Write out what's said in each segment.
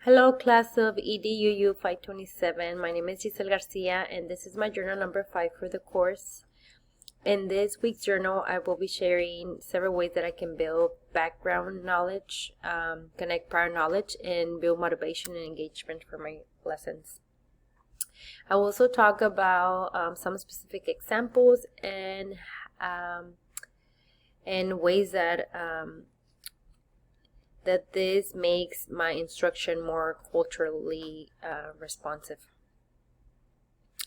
Hello, class of EDUU 527. My name is Giselle Garcia, and this is my journal number 5 for the course. In this week's journal, I will be sharing several ways that I can build background knowledge, connect prior knowledge, and build motivation and engagement for my lessons. I will also talk about some specific examples and ways that this makes my instruction more culturally responsive.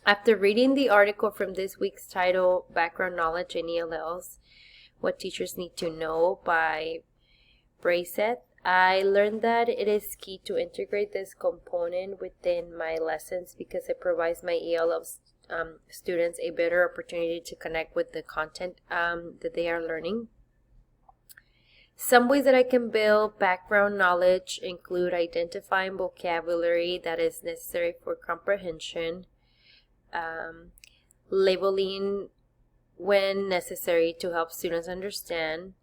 After reading the article from this week's title, Background Knowledge in ELLs, What Teachers Need to Know by Braceth, I learned that it is key to integrate this component within my lessons because it provides my ELL students a better opportunity to connect with the content that they are learning. Some ways that I can build background knowledge include identifying vocabulary that is necessary for comprehension, labeling when necessary to help students understand.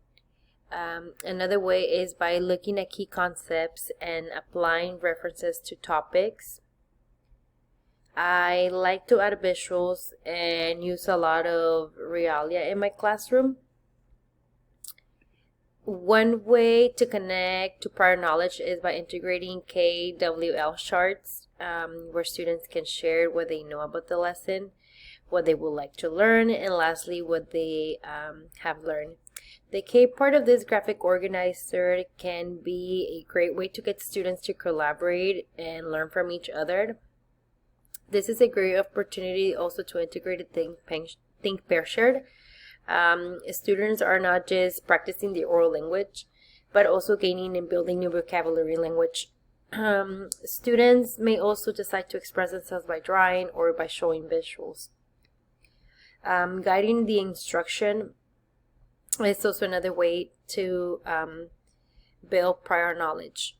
Another way is by looking at key concepts and applying references to topics. I like to add visuals and use a lot of realia in my classroom. One way to connect to prior knowledge is by integrating KWL charts, where students can share what they know about the lesson, what they would like to learn, and lastly, what they have learned. The K part of this graphic organizer can be a great way to get students to collaborate and learn from each other. This is a great opportunity also to integrate think pair shared. Students are not just practicing the oral language, but also gaining and building new vocabulary language. Students may also decide to express themselves by drawing or by showing visuals. Guiding the instruction is also another way to build prior knowledge.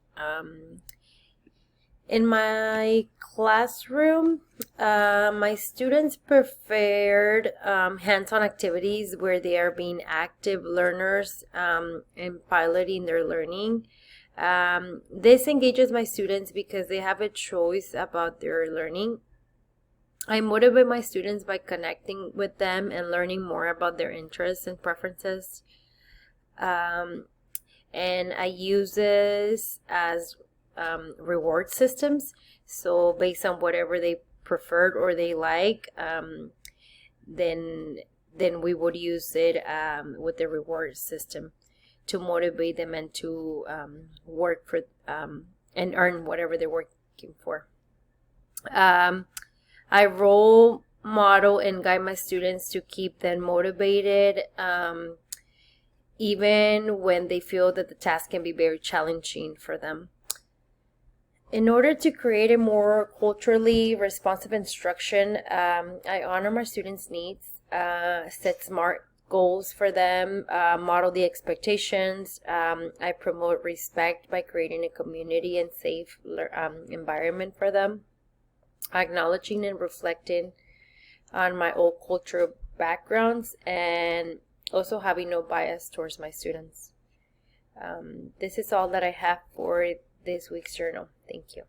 In my classroom, my students preferred hands-on activities where they are being active learners and piloting their learning. This engages my students because they have a choice about their learning. I motivate my students by connecting with them and learning more about their interests and preferences. And I use this as reward systems. So based on whatever they preferred or they like, then we would use it with the reward system to motivate them and to work for and earn whatever they're working for. I role model and guide my students to keep them motivated, even when they feel that the task can be very challenging for them. In order to create a more culturally responsive instruction, I honor my students' needs, set SMART goals for them, model the expectations. I promote respect by creating a community and safe environment for them, acknowledging and reflecting on my old cultural backgrounds, and also having no bias towards my students. This is all that I have for this week's journal. Thank you.